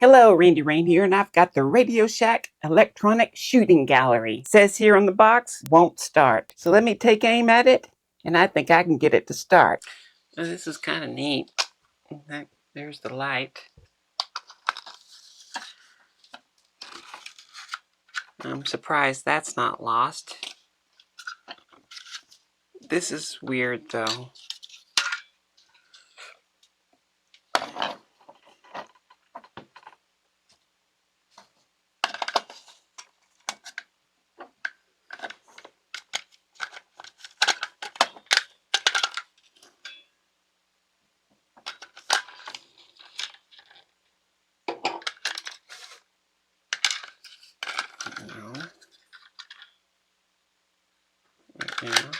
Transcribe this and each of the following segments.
Hello, Randy Rain here, and I've got the Radio Shack Electronic Shooting Gallery. It says here on the box, won't start. So let me take aim at it, and I think I can get it to start. Well, this is kind of neat. There's the light. I'm surprised that's not lost. This is weird, though. No. Yeah.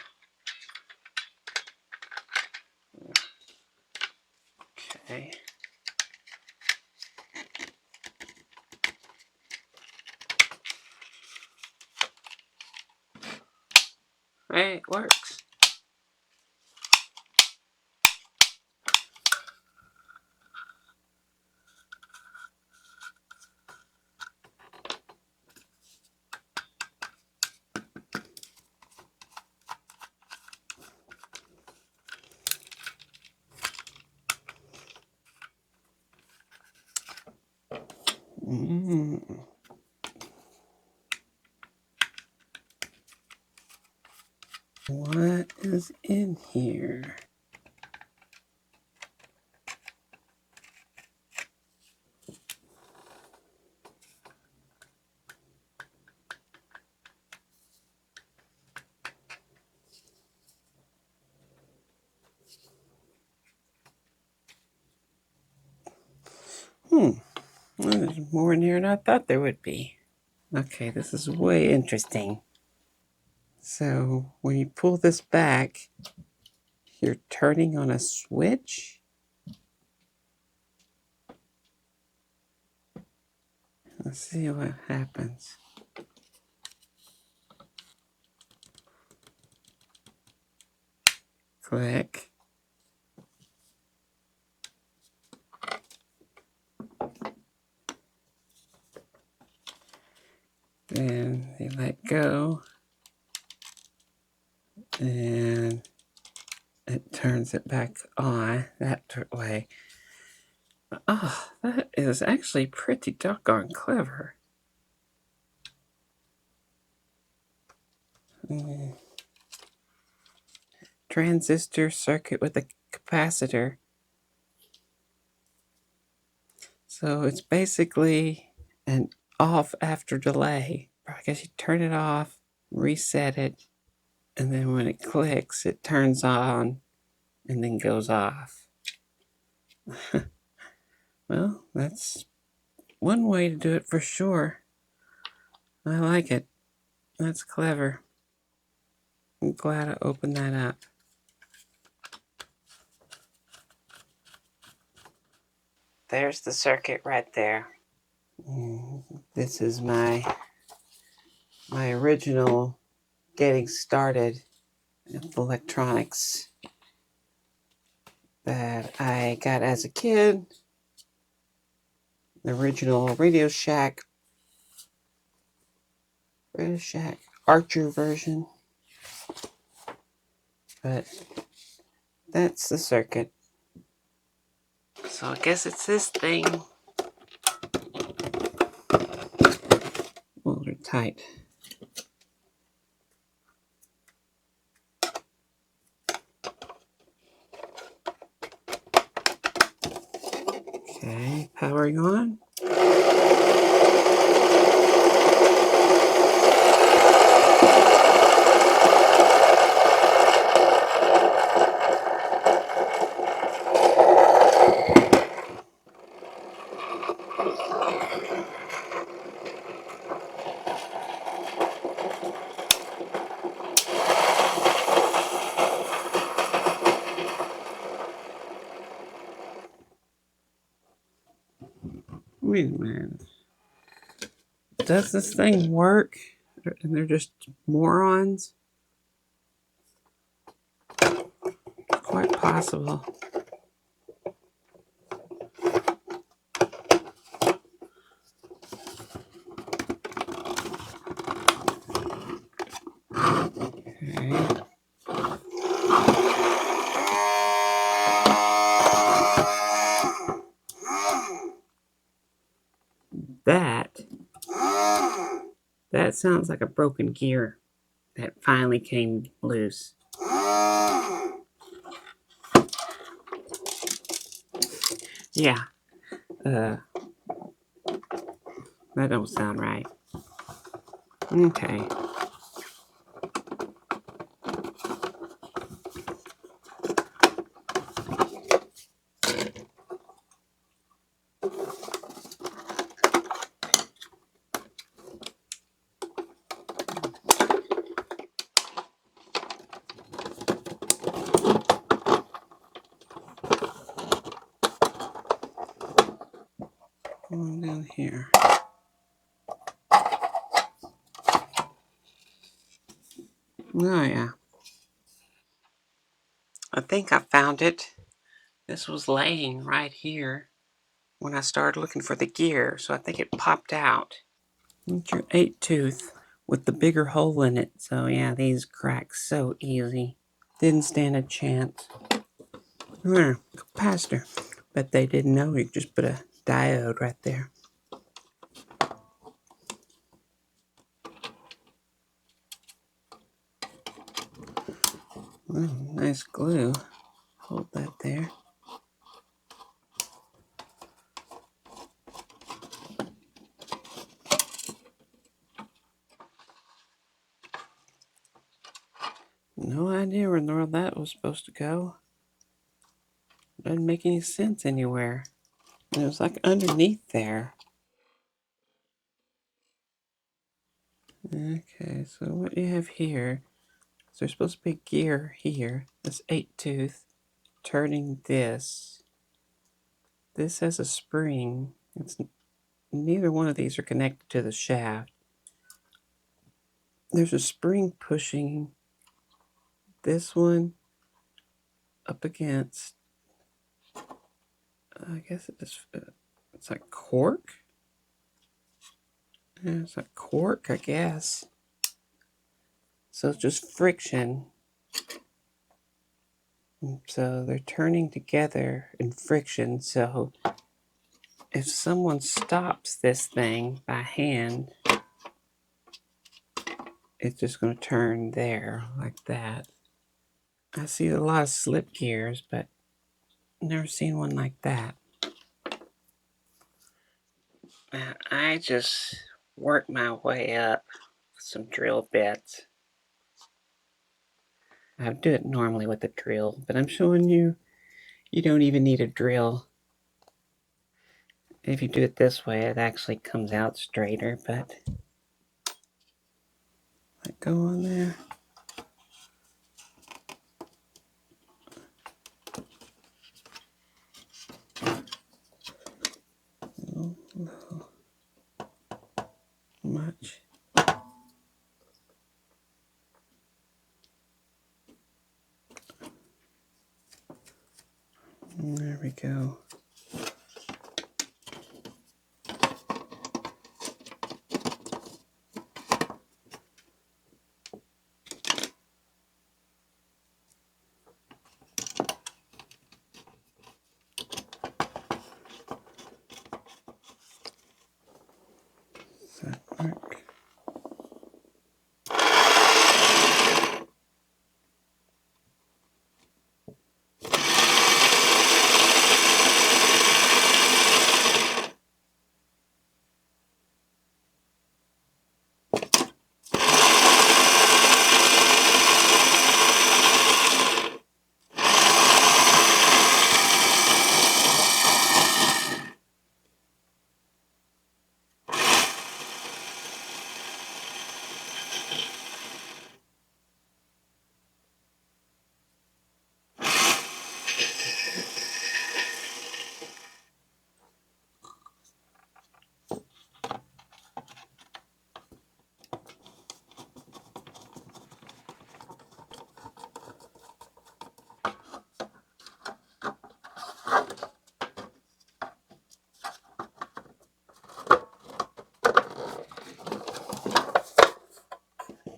Okay. Hey, it works. What is in here? Well, there's more in here than I thought there would be. Okay, this is way interesting. So when you pull this back, you're turning on a switch. Let's see what happens. Click. Then you let go. And it turns it back on that way. Oh, that is actually pretty doggone clever. Transistor circuit with a capacitor. So it's basically an off after delay. I guess you turn it off, reset it, and then when it clicks, it turns on and then goes off. Well, that's one way to do it for sure. I like it. That's clever. I'm glad I opened that up. There's the circuit right there. This is my original getting started with electronics that I got as a kid. The original Radio Shack Archer version. But that's the circuit. So I guess it's this thing. Oh, they're tight. Okay, powering on. Wait a minute. Does this thing work? And they're just morons? Quite possible. that sounds like a broken gear that finally came loose. Yeah, that don't sound right. Okay. Going down here. Oh yeah. I think I found it. This was laying right here when I started looking for the gear, so I think it popped out. It's your 8-tooth with the bigger hole in it. So yeah, these crack so easy. Didn't stand a chance. There, capacitor. But they didn't know you just put a diode right there. Well, nice glue. Hold that there. No idea where in the world that was supposed to go. Doesn't make any sense anywhere. And it was like underneath there. Okay, so what you have here, so there's supposed to be gear here. This 8-tooth turning this. This has a spring. Neither one of these are connected to the shaft. There's a spring pushing this one up against, I guess it's like cork. Yeah, it's like cork, I guess. So it's just friction. So they're turning together in friction. So if someone stops this thing by hand, it's just going to turn there like that. I see a lot of slip gears, but never seen one like that. I just work my way up with some drill bits. I do it normally with a drill, but I'm showing you, you don't even need a drill. If you do it this way, it actually comes out straighter, but I go on there. Much. And there we go. Does that work?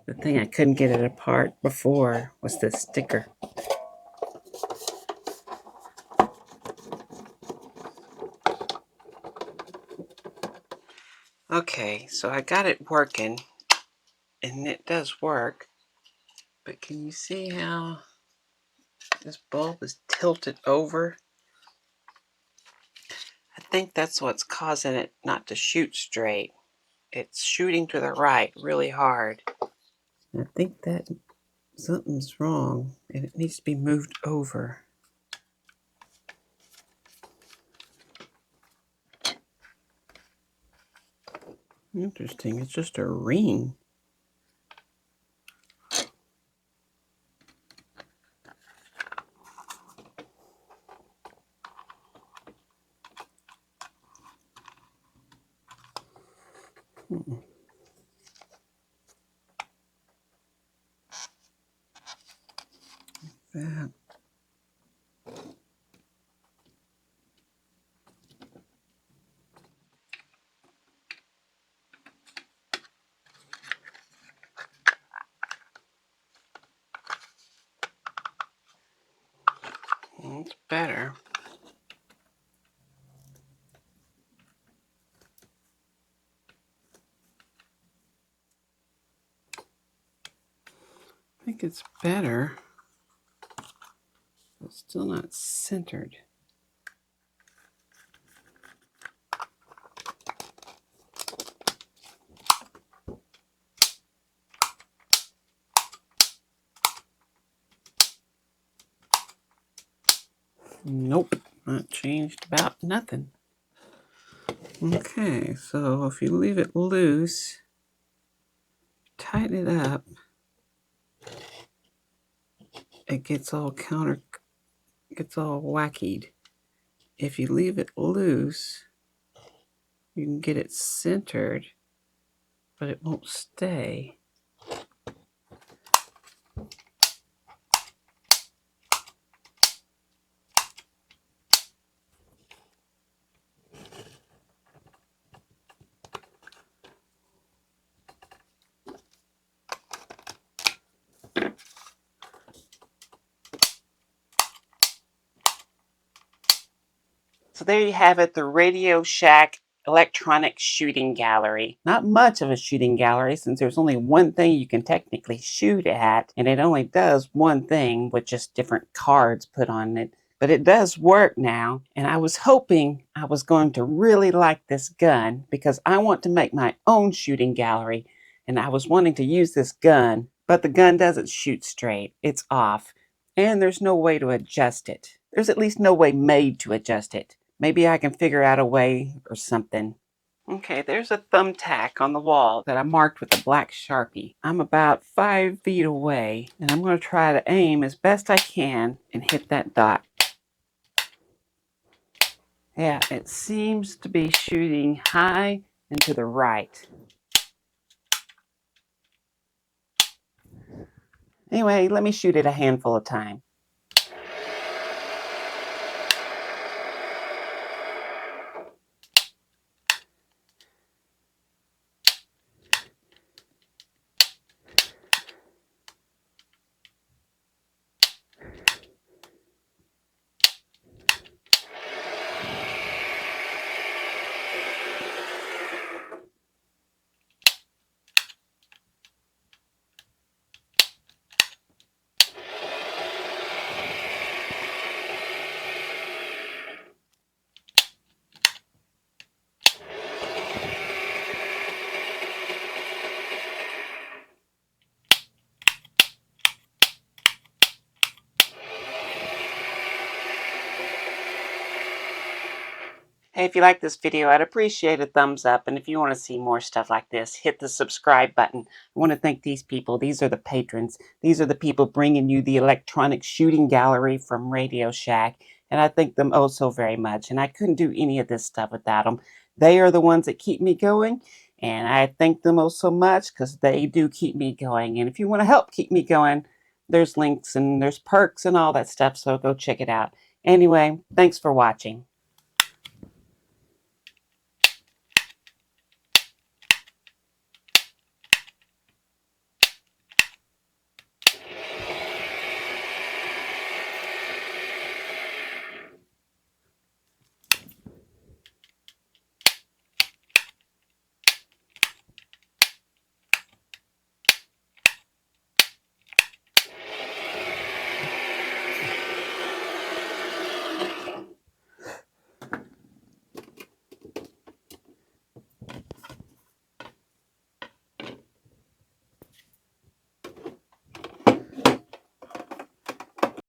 The thing I couldn't get it apart before was the sticker. Okay, so I got it working, and it does work, but can you see how this bulb is tilted over? I think that's what's causing it not to shoot straight. It's shooting to the right really hard. I think that something's wrong, and it needs to be moved over. Interesting, it's just a ring. That. It's better. I think it's better. It's still not centered. Nope, not changed about nothing. Okay, so if you leave it loose, tighten it up, it gets all wackied. If you leave it loose, you can get it centered, but it won't stay. So there you have it, the Radio Shack electronic shooting gallery. Not much of a shooting gallery since there's only one thing you can technically shoot at, and it only does one thing with just different cards put on it. But it does work now, and I was hoping I was going to really like this gun because I want to make my own shooting gallery, and I was wanting to use this gun, but the gun doesn't shoot straight. It's off, and there's no way to adjust it. There's at least no way made to adjust it. Maybe I can figure out a way or something. Okay, there's a thumbtack on the wall that I marked with a black Sharpie. I'm about 5 feet away, and I'm going to try to aim as best I can and hit that dot. Yeah, it seems to be shooting high and to the right. Anyway, let me shoot it a handful of times. Hey, if you like this video, I'd appreciate a thumbs up. And if you want to see more stuff like this, hit the subscribe button. I want to thank these people. These are the patrons. These are the people bringing you the electronic shooting gallery from Radio Shack. And I thank them oh so very much. And I couldn't do any of this stuff without them. They are the ones that keep me going. And I thank them oh so much because they do keep me going. And if you want to help keep me going, there's links and there's perks and all that stuff. So go check it out. Anyway, thanks for watching.